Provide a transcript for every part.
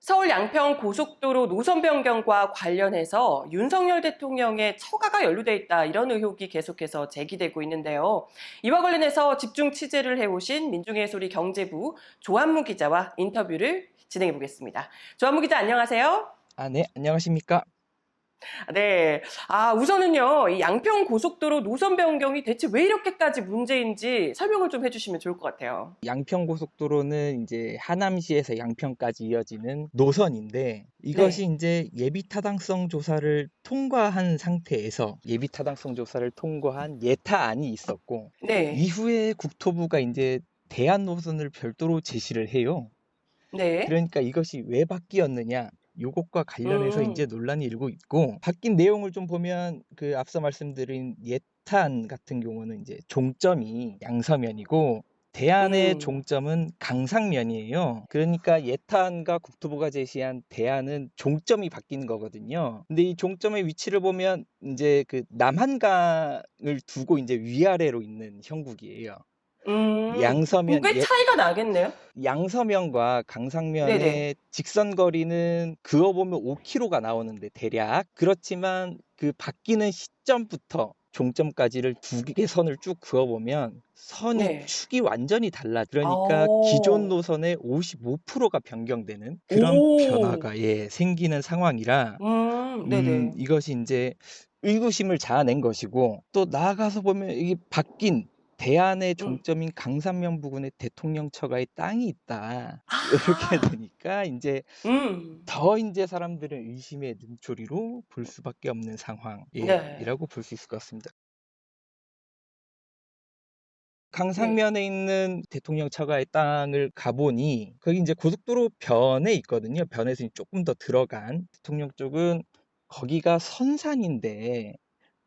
서울 양평 고속도로 노선 변경과 관련해서 윤석열 대통령의 처가가 연루돼 있다 이런 의혹이 계속해서 제기되고 있는데요. 이와 관련해서 집중 취재를 해오신 민중의 소리 경제부 조한무 기자와 인터뷰를 진행해 보겠습니다. 조한무 기자 안녕하세요. 네, 안녕하십니까? 네. 우선은요, 이 양평 고속도로 노선 변경이 대체 왜 이렇게까지 문제인지 설명을 좀 해주시면 좋을 것 같아요. 양평고속도로는 이제 하남시에서 양평까지 이어지는 노선인데 이것이 네. 이제 예비타당성 조사를 통과한 상태에서 예비타당성 조사를 통과한 예타안이 있었고 네. 이후에 국토부가 이제 대안 노선을 별도로 제시를 해요. 네. 그러니까 이것이 왜 바뀌었느냐? 요것과 관련해서 이제 음. 논란이 일고 있고 바뀐 내용을 좀 보면 앞서 말씀드린 예탄 같은 경우는 이제 종점이 양서면이고 대안의 음. 종점은 강상면이에요. 그러니까 예탄과 국토부가 제시한 대안은 종점이 바뀌는 거거든요. 근데 이 종점의 위치를 보면 이제 남한강을 두고 이제 위아래로 있는 형국이에요. 그럼 양서면 꽤 차이가 나겠네요? 양서면과 네네. 강상면의 직선 거리는 그어보면 5km가 나오는데 대략 그렇지만 그 바뀌는 시점부터 종점까지를 두 개의 선을 쭉 그어보면 선이 네. 축이 완전히 달라. 그러니까 기존 어. 노선의 55%가 변경되는 그런 오. 변화가 생기는 상황이라 네네. 이것이 이제 의구심을 자아낸 것이고 또 나아가서 보면 이게 바뀐 대안의 음. 종점인 강산면 부근에 대통령 처가의 땅이 있다. 이렇게 아. 되니까 인제 음. 더 인제 사람들은 의심의 눈초리로 볼 수밖에 없는 상황 네. 이라고 볼 수 있을 것 같습니다. 네. 강상면에 있는 대통령 처가의 땅을 가 보니 거기 인제 고속도로 변에 있거든요. 변에서 쪼끔 더 들어간 대통령 쪽은 거기가 선산인데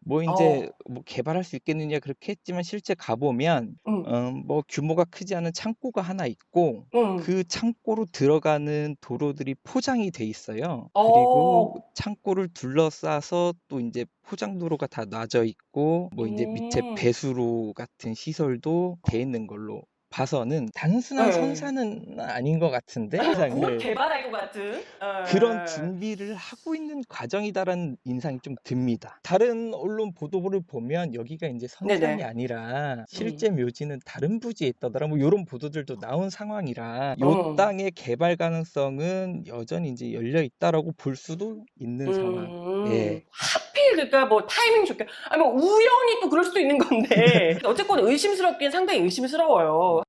뭐 인제 어. 뭐 개발할 수 있겠느냐 그렇게 했지만 실제 가 보면 음. 뭐 규모가 크지 않은 창고가 하나 있고 음. 그 창고로 들어가는 도로들이 포장이 돼 있어요. 그리고 어. 창고를 둘러싸서 또 인제 포장 도로가 다 놔져 있고 뭐 인제 밑에 음. 배수로 같은 시설도 돼 있는 걸로 봐서는 단순한 예. 선산은 아닌 것 같은데 곧 세상을 개발할 것 같은. 그런 예. 준비를 하고 있는 과정이다라는 인상이 좀 듭니다. 다른 언론 보도를 보면 여기가 인제 선산이 네네. 아니라 음. 실제 묘지는 다른 부지에 있다더라 뭐 요런 보도들도 나온 상황이라 요 음. 땅의 개발 가능성은 여전히 인제 열려 있다라고 볼 수도 있는 상황. 예. 하필 그러니까 뭐 타이밍 좋게 뭐 우연히 또 그럴 수도 있는 건데 어쨌건 의심스럽긴 상당히 의심스러워요.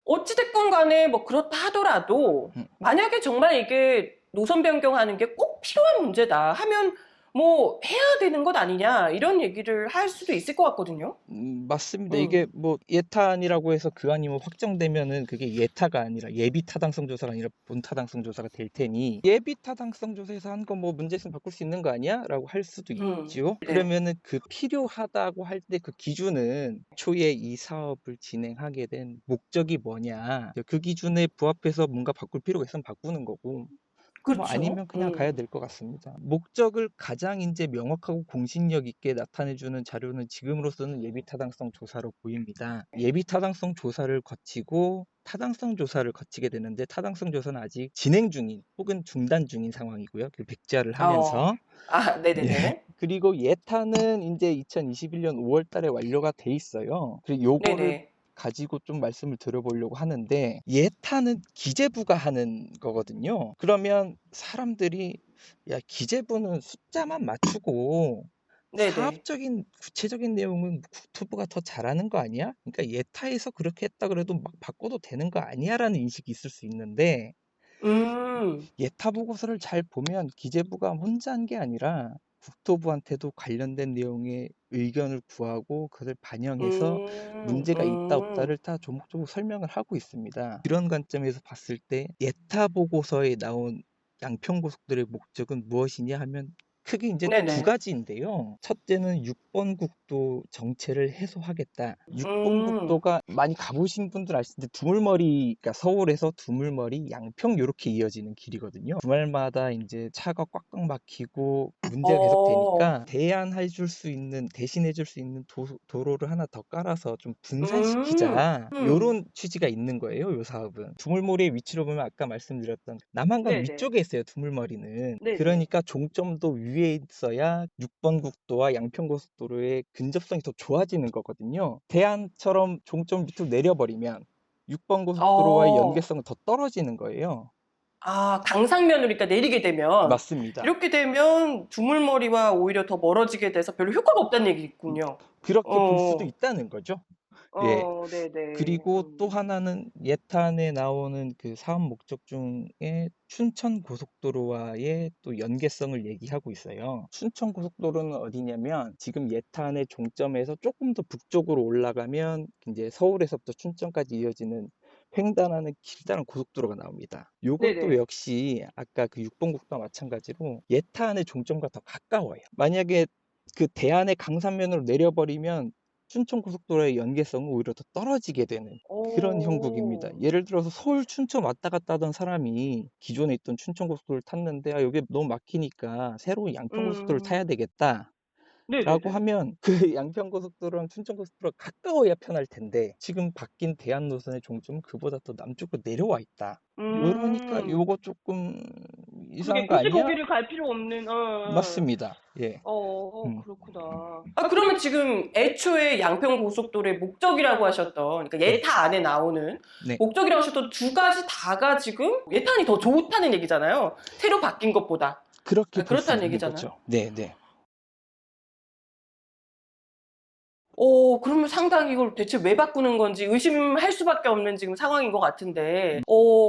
어찌 됐건 간에 뭐 그렇다 하더라도 음. 만약에 정말 이게 노선 변경하는 게 꼭 필요한 문제다 하면 뭐 해야 되는 것 아니냐 이런 얘기를 할 수도 있을 것 같거든요. 맞습니다. 이게 음. 뭐 예타안이라고 해서 그 안이 뭐 확정되면은 그게 예타가 아니라 예비 타당성 조사가 아니라 본 타당성 조사가 될 테니 "예비 타당성 조사에서 한 거 뭐 문제 있으면 바꿀 수 있는 거 아니야?"라고 할 수도 있죠. 네. 그러면은 그 필요하다고 할 때 그 기준은 초에 이 사업을 진행하게 된 목적이 뭐냐. 그 기준에 부합해서 뭔가 바꿀 필요가 있으면 바꾸는 거고 뭐 그렇죠. 아니면 그냥 가야 될 것 같습니다. 목적을 가장 인제 명확하고 공신력 있게 나타내 주는 자료는 지금으로서는 예비 타당성 조사로 보입니다. 예비 타당성 조사를 거치고 타당성 조사를 거치게 되는데 타당성 조사는 아직 진행 중인 혹은 중단 중인 상황이고요. 백지화를 어. 하면서. 예. 네네네. 그리고 예타는 인제 2021년 5월 달에 완료가 돼 있어요. 그리고 요거를 네네. 가지고 좀 말씀을 드려보려고 하는데 예타는 기재부가 하는 거거든요. 그러면 사람들이 '야 기재부는 숫자만 맞추고 네네. 사업적인 구체적인 내용은 국토부가 더 잘하는 거 아니야? 그러니까 예타에서 그렇게 했다 그래도 막 바꿔도 되는 거 아니야?'라는 인식이 있을 수 있는데 음. 예타 보고서를 잘 보면 기재부가 혼자 한 게 아니라 국토부한테도 관련된 내용의 의견을 구하고 그것을 반영해서 음. 문제가 있다 음. 없다를 다 조목조목 설명을 하고 있습니다. 이런 관점에서 봤을 때 예타 보고서에 나온 양평고속도로의 목적은 무엇이냐 하면 크게 이제 두 네네. 가지인데요. 첫째는 6번 국도 정체를 해소하겠다. 6번 음. 국도가 많이 가보신 분들 아실 텐데 두물머리, 그러니까 서울에서 두물머리, 양평 요렇게 이어지는 길이거든요. 주말마다 이제 차가 꽉꽉 막히고 문제가 계속 어. 되니까 대신해 줄 수 있는 도로를 하나 더 깔아서 좀 음. 분산시키자. 음. 요런 취지가 있는 거예요, 요 사업은. 두물머리의 위치로 보면 아까 말씀드렸던 남한강 네네. 위쪽에 있어요, 두물머리는. 네네. 그러니까 종점도 위에 있어야 6번 국도와 양평고속도로의 근접성이 더 좋아지는 거거든요. 대안처럼 종점 밑으로 내려버리면 6번 고속도로와의 어. 연계성은 더 떨어지는 거예요. 아, 강상면으로 그러니까 내리게 되면 맞습니다. 이렇게 되면 두물머리와 오히려 더 멀어지게 돼서 별로 효과가 없다는 얘기군요. 그렇게 볼 수도 어. 있다는 거죠. 예. 네네. 그리고 또 하나는 예탄에 나오는 그 사업 목적 중에 춘천 고속도로와의 또 연계성을 얘기하고 있어요. 춘천 고속도로는 어디냐면 지금 예탄의 종점에서 조금 더 북쪽으로 올라가면 이제 서울에서부터 춘천까지 이어지는 횡단하는 길다란 고속도로가 나옵니다. 요것도 네네. 역시 아까 그 6번 국도와 마찬가지로 예탄의 종점과 더 가까워요. 만약에 그 대안의 강산면으로 내려버리면 춘천 고속도로의 연계성은 오히려 더 떨어지게 되는 그런 형국입니다. 어. 예를 들어서 서울 춘천 왔다 갔다 하던 사람이 기존에 있던 춘천 고속도로를 탔는데 '아 여기 너무 막히니까 새로운 양평 고속도로를 타야 음. 되겠다.' 라고 네네네. 하면 그 양평 고속도로랑 춘천 고속도로가 가까워야 편할 텐데 지금 바뀐 대안 노선의 종점은 그보다 더 남쪽으로 내려와 있다. 요러니까 음. '요거 쪼끔 그러게 이상한 거 굳이 아니야?' 거기를 갈 필요 없는 맞습니다. 예. 음. 그렇구나. 아, 그러면 지금 애초에 양평 고속도로의 목적이라고 하셨던, 그러니까 네. 예타 안에 나오는 네. 목적이라고 하셨던 두 가지 다가 지금 예탄이 더 좋다는 얘기잖아요. 새로 바뀐 것보다. 그렇게 아, 볼 수 그렇다는 있는 얘기잖아요. 거죠. 네네. 그러면 상당히 이걸 대체 왜 바꾸는 건지 의심할 수밖에 없는 지금 상황인 것 같은데,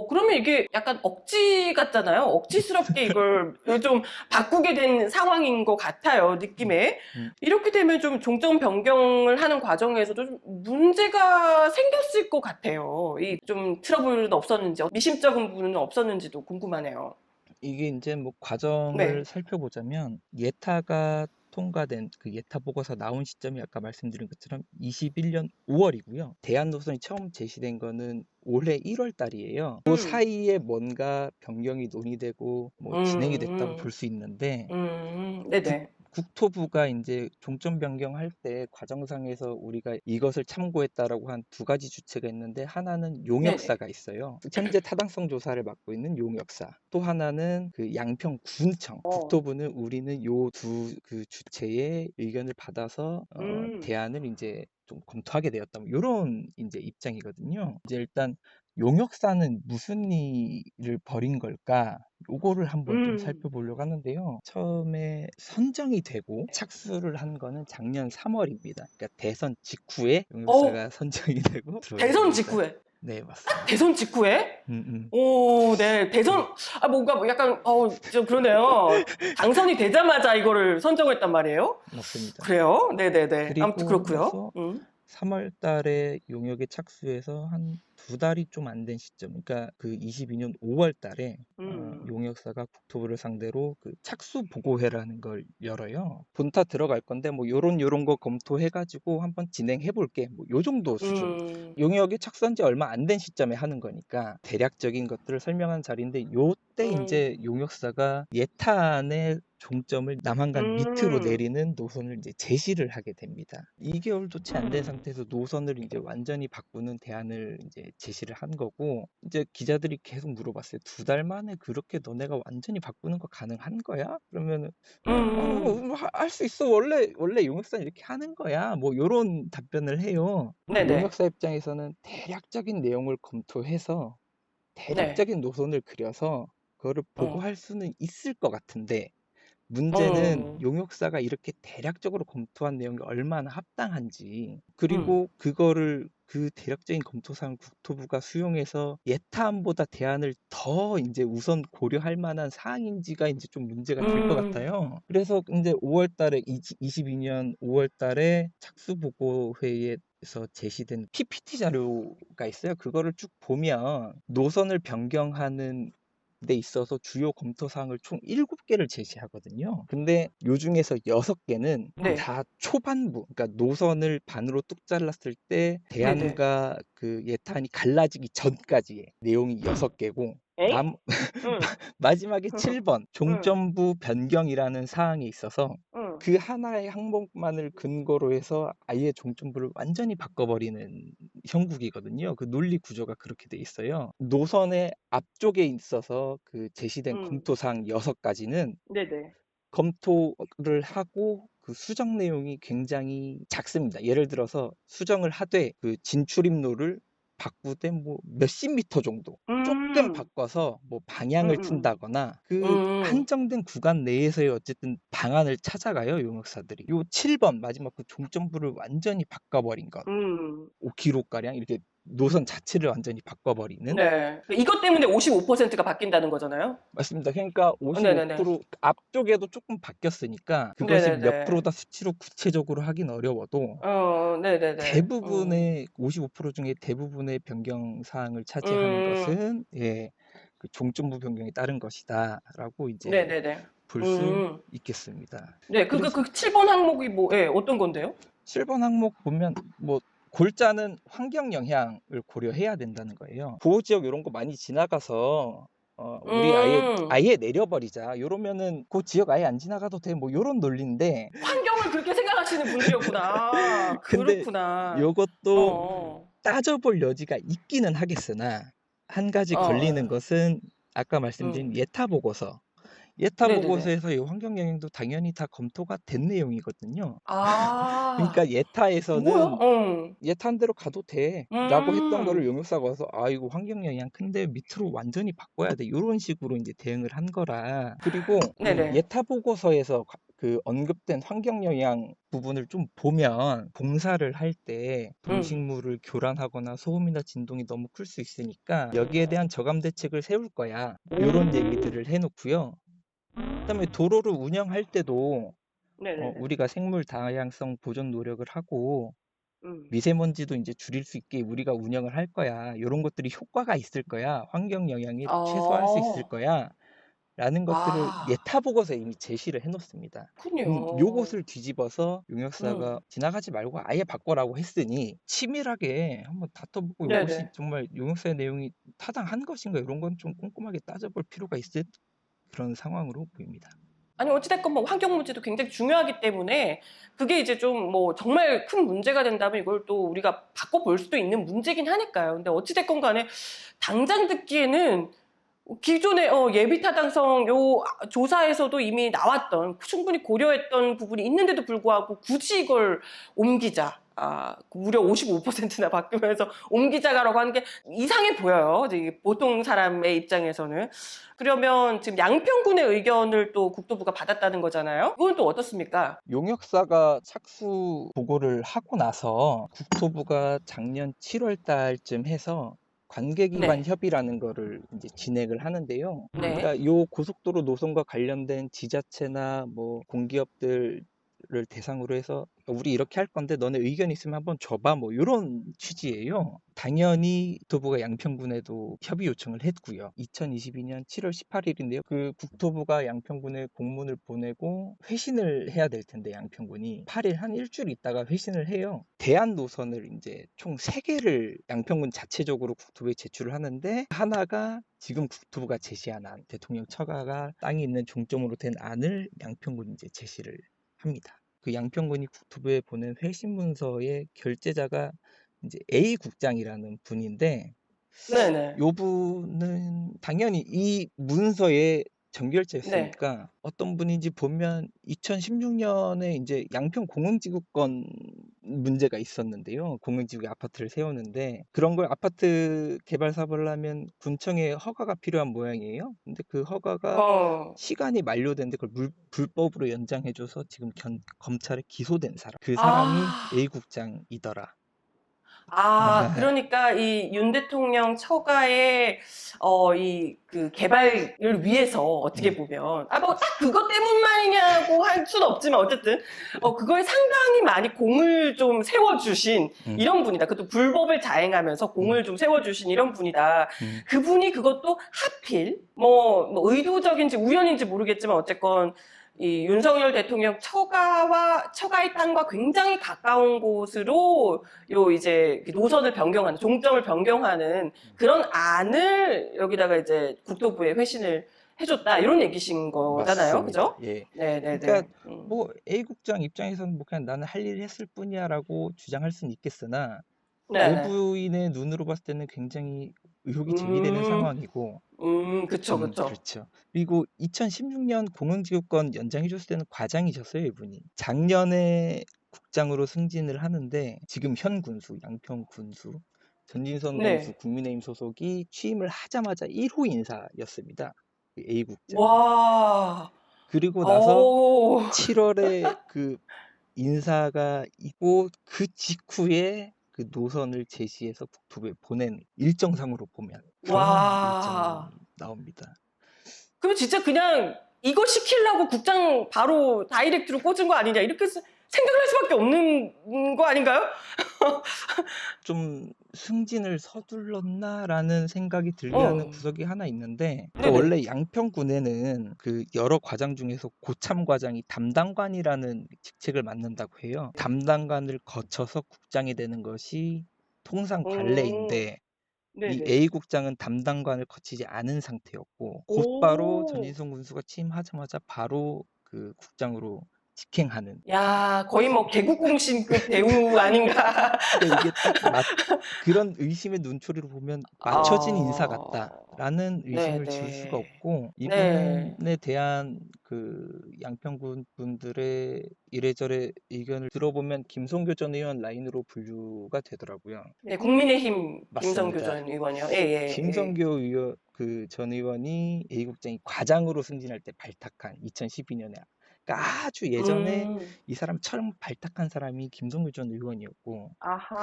그러면 이게 약간 억지 같잖아요. 억지스럽게 이걸 좀 바꾸게 된 상황인 것 같아요, 음. 느낌에. 음. 이렇게 되면 좀 종점 변경을 하는 과정에서도 좀 문제가 생겼을 것 같아요. 이 좀 트러블은 없었는지, 미심쩍은 부분은 없었는지도 궁금하네요. 이게 인제 뭐 과정을 네. 살펴보자면 예타가 통과된 그 예타 보고서 나온 시점이 아까 말씀드린 것처럼 21년 5월이고요. 대안 노선이 처음 제시된 거는 올해 1월 달이에요. 고 음. 사이에 뭔가 변경이 논의되고 뭐 진행이 됐다고 볼 음. 수 있는데 국 네네. 국토부가 인제 종점 변경할 때 과정상에서 우리가 이것을 참고했다라고 한 두 가지 주체가 있는데 하나는 네네. 용역사가 있어요. 현재 타당성 조사를 맡고 있는 용역사. 또 하나는 그 양평군청. 어. 국토부는 우리는 요 두 그 주체의 의견을 받아서 음. 대안을 인제 좀 검토하게 되었다. 뭐 요런 인제 입장이거든요. 이제 일단 용역사는 무슨 일을 벌인 걸까? 요거를 한번 좀 음. 살펴보려고 하는데요. 처음에 선정이 되고 착수를 한 거는 작년 3월입니다. 그러니까 대선 직후에 어 용역사가 선정이 되고 들어오게 대선 됩니다. 직후에. 네, 맞습니다. 대선 직후에? 음음. 네. 네. 뭔가 뭐 약간 좀 그러네요. 당선이 되자마자 이거를 선정했단 말이에요? 맞습니다. 그래요? 네네네. 아무튼 그리고 그렇고요. 나서 3월 달에 용역에 착수해서 한 두 달이 좀 안 된 시점, 그러니까 그 22년 5월 달에 음. 용역사가 국토부를 상대로 그 착수 보고회라는 걸 열어요. 본타 들어갈 건데 뭐 요런 거 검토해 가지고 한번 진행해 볼게. 뭐 요 정도 수준. 음. 용역에 착수한 지 얼마 안 된 시점에 하는 거니까 대략적인 것들을 설명한 자리인데 요때 음. 인제 용역사가 예탄의 종점을 남한강 밑으로 음. 내리는 노선을 이제 제시를 하게 됩니다. 2개월도 채 안 된 음. 상태에서 노선을 이제 완전히 바꾸는 대안을 이제 제시를 한 거고, 이제 기자들이 계속 물어봤어요. "두 달 만에 그렇게 너네가 완전히 바꾸는 거 가능한 거야?" 그러면은 음음. 할 수 있어. 원래 용역사는 이렇게 하는 거야." 뭐 요런 답변을 해요. 네네. 용역사 입장에서는 대략적인 내용을 검토해서 네. 대략적인 노선을 그려서 그거를 어. 보고할 수는 있을 것 같은데, 문제는 어. 용역사가 이렇게 대략적으로 검토한 내용이 얼마나 합당한지, 음. 그리고 그거를 그 대략적인 검토사항을 국토부가 수용해서 예타안보다 대안을 더 인제 우선 고려할 만한 사항인지가 인제 좀 문제가 될 것 음. 같아요. 그래서 인제 5월 달에 22년 5월 달에 착수보고회에서 제시된 PPT 자료가 있어요. 그거를 쭉 보면 노선을 변경하는 데 있어서 주요 검토 사항을 총 7개를 제시하거든요. 근데 요 중에서 6개는 네. 다 초반부, 그러니까 노선을 반으로 뚝 잘랐을 때 네네. 대안과 그 예탄이 갈라지기 전까지의 내용이 6개고 에잉? 응. 마지막에 7번 응. 종점부 변경이라는 사항이 있어서 응. 그 하나의 항목만을 근거로 해서 아예 종점부를 완전히 바꿔버리는 형국이거든요. 그 논리 구조가 그렇게 돼 있어요. 노선의 앞쪽에 있어서 그 제시된 응. 검토 사항 6가지는 네네. 검토를 하고 그 수정 내용이 굉장히 작습니다. 예를 들어서 수정을 하되 그 진출입로를 바꾸되 뭐 몇십 미터 정도 조금 음. 바꿔서 뭐 방향을 음음음. 튼다거나 그 음. 한정된 구간 내에서의 어쨌든 방안을 찾아가요, 용역사들이. 요 7번 마지막 그 종점부를 완전히 바꿔버린 것. 음. 5km가량 이렇게 노선 자체를 완전히 바꿔버리는. 네. 이것 때문에 55%가 바뀐다는 거잖아요? 맞습니다. 그러니까 네네네. 55% 앞쪽에도 조금 바뀌었으니까 그것이 몇 네네네. 프로다 수치로 구체적으로 하긴 어려워도 네네네. 대부분의 55% 중에 대부분의 변경 사항을 차지하는 음. 것은 예, 그 종점부 변경에 따른 것이다라고 이제 네네네. 볼 수 음. 있겠습니다. 네. 그래서 7번 항목이 뭐 예, 어떤 건데요? 7번 항목 보면 뭐 골자는 환경 영향을 고려해야 된다는 거예요. 보호 지역 이런 거 많이 지나가서 우리 음. 아예 내려버리자. 요러면은 그 지역 아예 안 지나가도 돼. 뭐 요런 논리인데 환경을 그렇게 생각하시는 분들이었구나. 근데 그렇구나. 요것도 어어. 따져볼 여지가 있기는 하겠으나 한 가지 걸리는 어어. 것은 아까 말씀드린 음. 예타 보고서. 예타 네네네. 보고서에서 이 환경 영향도 당연히 다 검토가 된 내용이거든요. 아. 그러니까 뭐야? 예타에서는 어. "예탄 대로 가도 돼."라고 했던 거를 음. 용역사가 와서 "아 이거 환경 영향 큰데 밑으로 완전히 바꿔야 돼." 요런 식으로 인제 대응을 한 거라. 그리고 그 네네. 예타 보고서에서 그 언급된 환경 영향 부분을 좀 보면 봉사를 할 때 음. 동식물을 교란하거나 소음이나 진동이 너무 클 수 있으니까 "여기에 대한 저감 대책을 세울 거야." 요런 음. 얘기들을 해 놓고요. 그다음에 도로를 운영할 때도 네네네. 우리가 생물 다양성 보존 노력을 하고 음. 미세먼지도 인제 줄일 수 있게 우리가 운영을 할 거야. 요런 것들이 효과가 있을 거야. 환경 영향이 최소화할 수 있을 어. 거야. 라는 것들을 아. 예타 보고서에 이미 제시를 해 놓습니다. 그럼 그렇군요. 요것을 뒤집어서 용역사가 음. 지나가지 말고 아예 바꿔라고 했으니 치밀하게 한번 다퉈보고 요것이 네네. 정말 용역사의 내용이 타당한 것인가 요런 건 좀 꼼꼼하게 따져볼 필요가 있을 그런 상황으로 보입니다. 아니 어찌 됐건 뭐 환경 문제도 굉장히 중요하기 때문에 그게 이제 좀 뭐 정말 큰 문제가 된다면 이걸 또 우리가 바꿔 볼 수도 있는 문제긴 하니까요. 근데 어찌 됐건 간에 당장 듣기에는 기존의 예비 타당성 조사에서도 이미 나왔던 충분히 고려했던 부분이 있는데도 불구하고 굳이 이걸 옮기자. 무려 55%나 바뀌면서 옮기자라고 하는 게 이상해 보여요. 이제 보통 사람의 입장에서는. 그러면 지금 양평군의 의견을 또 국토부가 받았다는 거잖아요. 그건 또 어떻습니까? 용역사가 착수 보고를 하고 나서 국토부가 작년 7월 달쯤 해서 관계기관 네. 협의라는 거를 이제 진행을 하는데요. 네. 그러니까 요 고속도로 노선과 관련된 지자체나 뭐 공기업들을 대상으로 해서 우리 이렇게 할 건데 너네 의견 있으면 한번 줘봐 뭐 요런 취지예요. 당연히 국토부가 양평군에도 협의 요청을 했고요. 2022년 7월 18일인데요. 그 국토부가 양평군에 공문을 보내고 회신을 해야 될 텐데 양평군이 8일 한 일주일 있다가 회신을 해요. 대안 노선을 이제 총 3개를 양평군 자체적으로 국토부에 제출을 하는데 하나가 지금 국토부가 제시한 안, 대통령 처가가 땅이 있는 종점으로 된 안을 양평군이 이제 제시를 합니다. 그 양평군이 국토부에 보낸 회신 문서의 결재자가 이제 A 국장이라는 분인데 네네. 요 분은 당연히 이 문서에 네. 정결자였으니까 어떤 분인지 보면 2016년에 인제 양평 공흥지구권 문제가 있었는데요. 공흥지구에 아파트를 세우는데 그런 걸 아파트 개발 사업을 하면 군청의 허가가 필요한 모양이에요. 근데 그 허가가 어. 시간이 만료됐는데 그걸 불법으로 연장해 줘서 지금 검찰에 기소된 사람. 그 사람이 아. A 국장이더라. 그러니까 이 윤 대통령 처가의 그 개발을 위해서 어떻게 음. 보면, 뭐 딱 그것 때문만이냐고 할 수는 없지만 어쨌든, 그거에 상당히 많이 공을 좀 세워주신 음. 이런 분이다. 그것도 불법을 자행하면서 공을 좀 세워주신 이런 분이다. 음. 그분이 그것도 하필, 뭐 의도적인지 우연인지 모르겠지만 어쨌건, 이 윤석열 대통령 처가의 땅과 굉장히 가까운 곳으로 이제 노선을 변경하는, 종점을 변경하는 그런 안을 여기다가 이제 국토부에 회신을 해줬다. 이런 얘기신 거잖아요. 맞습니다. 그죠? 예. 그러니까 네네네. 뭐 A 국장 입장에서는 뭐 그냥 나는 할 일을 했을 뿐이야라고 주장할 수는 있겠으나 네네. 외부인의 눈으로 봤을 때는 굉장히 의혹이 제기되는 음, 상황이고, 그쵸, 그쵸. 그렇죠. 그리고 2016년 공영지구권 연장해줬을 때는 과장이셨어요, 이분이. 작년에 국장으로 승진을 하는데 지금 현 군수, 양평 군수, 전진성 군수 네. 국민의힘 소속이 취임을 하자마자 1호 인사였습니다. 그 A 국장. 와, 그리고 나서 오, 7월에 그 인사가 있고 그 직후에 그 노선을 제시해서 국토부에 보낸 일정상으로 보면 그런 일정이 와. 나옵니다. 그럼 진짜 그냥 이거 시키려고 국장 바로 다이렉트로 꽂은 거 아니냐 이렇게 생각을 할 수밖에 없는 거 아닌가요? 좀 승진을 서둘렀나라는 생각이 들게 어, 하는 구석이 하나 있는데, 그러니까 네네. 원래 양평군에는 그 여러 과장 중에서 고참 과장이 담당관이라는 직책을 맡는다고 해요. 담당관을 거쳐서 국장이 되는 것이 통상 음, 관례인데 이 네네. A 국장은 담당관을 거치지 않은 상태였고 곧바로 오, 전진성 군수가 취임하자마자 바로 그 국장으로 직행하는. 야, 거의 뭐 개국공신급 대우 아닌가? 그러니까 이게 딱 그런 의심의 눈초리로 보면 맞춰진 인사 같다라는 의심을 지울 수가 네네. 없고, 네. 이분에 대한 그 양평군 분들의 이래저래 의견을 들어보면 김성교 전 의원 라인으로 분류가 되더라고요. 네, 국민의힘 김성교 맞습니다. 전 의원이요. 예, 예, 예. 김성교 의원 그 전 의원이 A국장이 과장으로 승진할 때 발탁한 2012년에, 그러니까 아주 예전에 음, 이 사람 처음 발탁한 사람이 김성교 전 의원이었고,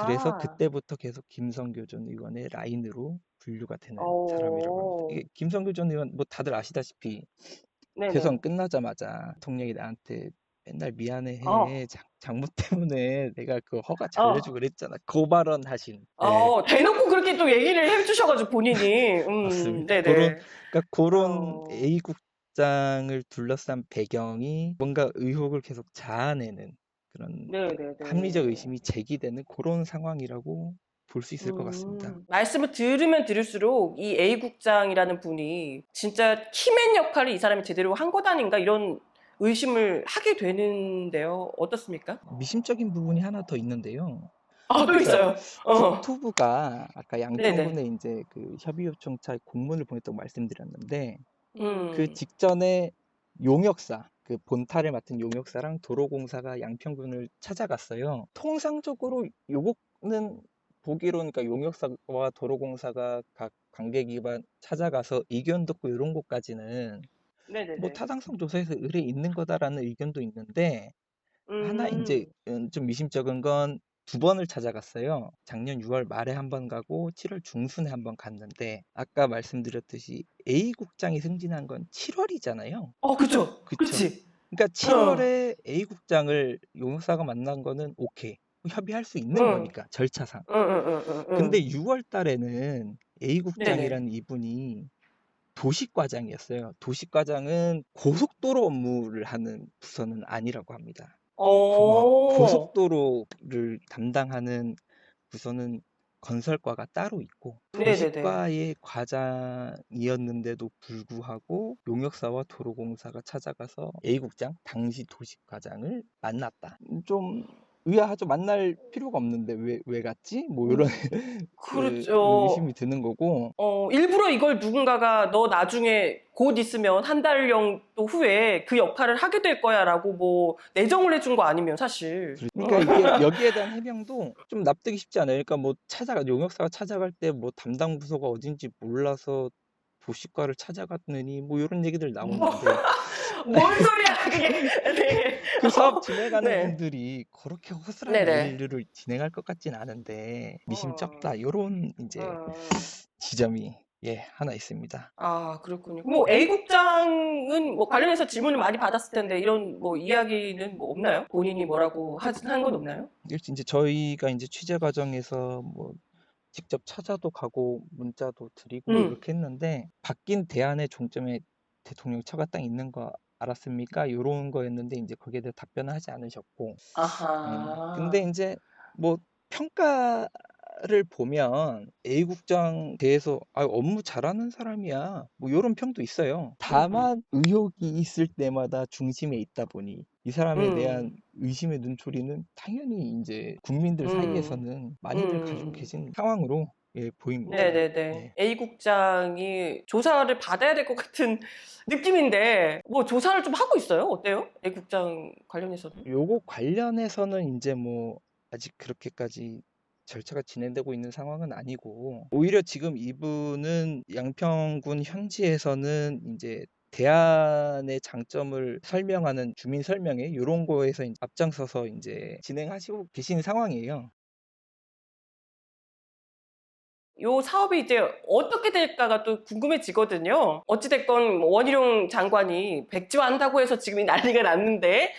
그래서 아하. 그때부터 계속 김성교 전 의원의 라인으로 분류가 되는 사람이라고 합니다. 어, 이게 김성교 전 의원 뭐 다들 아시다시피 대선 네네. 끝나자마자 대통령이 나한테 맨날 어, 미안해 장모 때문에 내가 그 허가 잘 어. 내주고 그랬잖아. 그 발언 하신. 예. 대놓고 그렇게 또 얘기를 해주셔가지고 본인이, 맞습니다. 네네. 그러니까 그런 어, A 국장을 둘러싼 배경이 뭔가 의혹을 계속 자아내는 그런 합리적 네네네. 의심이 제기되는 그런 상황이라고 볼 수 있을 것 같습니다. 말씀을 들으면 들을수록 이 A 국장이라는 분이 진짜 키맨 역할을 이 사람이 제대로 한 것 아닌가 이런 의심을 하게 되는데요. 어떻습니까? 미심적인 부분이 하나 더 있는데요. 또 그러니까 있어요. 국토부가 아까 네네. 양평군에 이제 그 협의 요청차 공문을 보냈다고 말씀드렸는데, 그 음, 직전에 용역사, 그 본타를 맡은 용역사랑 도로공사가 양평군을 찾아갔어요. 통상적으로 요거는 보기로는, 그러니까 용역사와 도로공사가 각 관계기관 찾아가서 의견 듣고 이런 것까지는 뭐 네네네. 타당성 조사에서 의뢰 있는 거다라는 의견도 있는데, 하나 이제 음, 좀 미심쩍은 건 두 번을 찾아갔어요. 작년 6월 말에 한 번 가고 7월 중순에 한 번 갔는데, 아까 말씀드렸듯이 A 국장이 승진한 건 7월이잖아요. 그쵸. 그쵸? 그치. 그러니까 어, 7월에 A 국장을 용역사가 만난 거는 오케이. 협의할 수 있는 응, 거니까 절차상. 응, 응, 응, 응, 근데 응. 6월 달에는 A 네네. 국장이라는 이분이 도시과장이었어요. 도시과장은 고속도로 업무를 하는 부서는 아니라고 합니다. 어, 고속도로를 담당하는 부서는 건설과가 따로 있고, 네네네. 도시과의 과장이었는데도 불구하고 용역사와 도로공사가 찾아가서 A국장, 당시 도시과장을 만났다. 좀 의아하죠. 만날 필요가 없는데 왜 갔지? 뭐 이런 그 의심이 그렇죠. 드는 거고. 일부러 이걸 누군가가 너 나중에 곧 있으면 한 달 정도 후에 그 역할을 하게 될 거야라고 뭐 내정을 해준 거 아니면 사실. 그러니까 이게 여기에 대한 해명도 좀 납득이 쉽지 않아요. 그러니까 뭐 용역사가 찾아갈 때 뭐 담당 부서가 어딘지 몰라서 도시과를 찾아갔느니 뭐 이런 얘기들 뭐, 나오는데, 뭔 소리야 그게. 네. 그 사업 진행하는 네. 분들이 그렇게 허술한 네네. 일을 진행할 것 같진 않은데 어, 미심쩍다 요런 이제 어. 지점이 예, 하나 있습니다. 아, 그렇군요. 뭐 A국장은 뭐 관련해서 질문을 많이 받았을 텐데 이런 뭐 이야기는 뭐 없나요? 본인이 뭐라고 한 건 없나요? 일단 이제 저희가 이제 취재 과정에서 뭐 직접 찾아도 가고 문자도 드리고 음. 이렇게 했는데 바뀐 대안의 종점에 대통령 처가 딱 있는 거 알았습니까? 요런 거였는데 이제 거기에 대해 답변을 하지 않으셨고 근데 아하. 인제 뭐 평가를 보면 A 국장 대해서 '아 업무 잘하는 사람이야.' 뭐 요런 평도 있어요. 음. 다만 의혹이 있을 때마다 중심에 있다 보니 이 사람에 대한 음. 의심의 눈초리는 당연히 인제 국민들 음. 사이에서는 많이들 가지고 음. 계신 상황으로 예 보입니다. 네네네. 네. A국장이 조사를 받아야 될 것 같은 느낌인데 뭐 조사를 좀 하고 있어요? 어때요? A국장 관련해서는? 요거 관련해서는 인제 뭐 아직 그렇게까지 절차가 진행되고 있는 상황은 아니고 오히려 지금 이분은 양평군 현지에서는 인제 대안의 장점을 설명하는 주민 설명회 요런 거에서 앞장서서 인제 진행하시고 계신 상황이에요. 요 사업이 이제 어떻게 될까가 또 궁금해지거든요. 어찌 됐건 뭐 원희룡 장관이 백지화한다고 해서 지금 이 난리가 났는데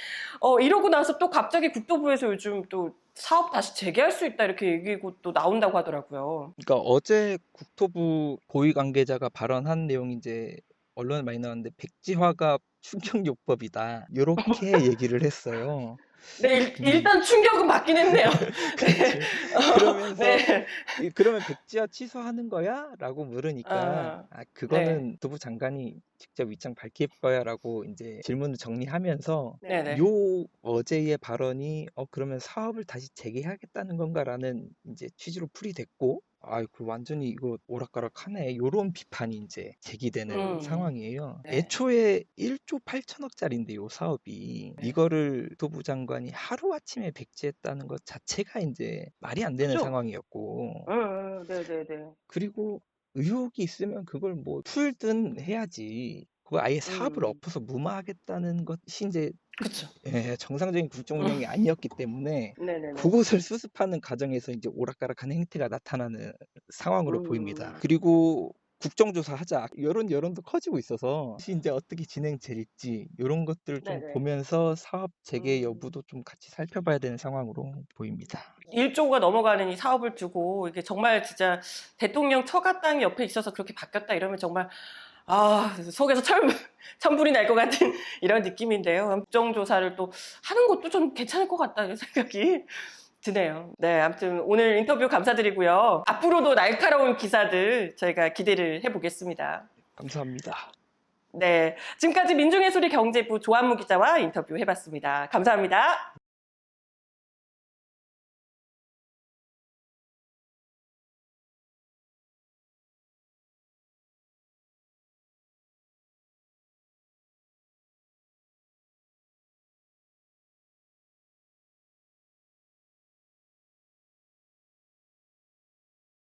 이러고 나서 또 갑자기 국토부에서 요즘 또 사업 다시 재개할 수 있다 이렇게 얘기고 또 나온다고 하더라고요. 그러니까 어제 국토부 고위 관계자가 발언한 내용이 인제 언론에 많이 나왔는데 "백지화가 충격요법이다." 요렇게 얘기를 했어요. 네, 음. 일단 충격은 받긴 했네요. 네. 그렇지. 그러면서 네. "그러면 백지화 취소하는 거야?"라고 물으니까 아, "아 네. 그거는 국토부 장관이 직접 입장 밝힐 거야."라고 인제 질문을 정리하면서 네네. 요 어제의 발언이 '그러면 사업을 다시 재개하겠다는 건가?'라는 인제 취지로 풀이됐고 '아이 그 완전히 이거 오락가락하네.' 요런 비판이 인제 제기되는 음. 상황이에요. 네. 애초에 1조 8천억 짜리인데 요 사업이 네. 이거를 국토부 장관이 하루아침에 백지했다는 것 자체가 인제 말이 안 되는 그죠? 상황이었고 네네네. 그리고 의혹이 있으면 그걸 뭐 풀든 해야지 그걸 아예 사업을 음. 엎어서 무마하겠다는 것이 인제 그쵸. 예 정상적인 국정 운영이 아니었기 때문에 네네네. 그것을 수습하는 과정에서 인제 오락가락한 행태가 나타나는 상황으로 보입니다. 음. 그리고 "국정조사하자." 요런 여론도 커지고 있어서 이것이 인제 어떻게 진행될지 요런 것들을 좀 네네. 보면서 사업 재개 음. 여부도 좀 같이 살펴봐야 되는 상황으로 보입니다. 1조가 넘어가는 이 사업을 두고 이게 정말 진짜 대통령 처가 땅이 옆에 있어서 그렇게 바뀌었다 이러면 정말 속에서 천불이 날 것 같은 이런 느낌인데요. 국정조사를 또 하는 것도 좀 괜찮을 것 같다는 생각이 드네요. 네, 아무튼 오늘 인터뷰 감사드리고요. 앞으로도 날카로운 기사들 저희가 기대를 해보겠습니다. 감사합니다. 네, 지금까지 민중의 소리 경제부 조한무 기자와 인터뷰 해봤습니다. 감사합니다.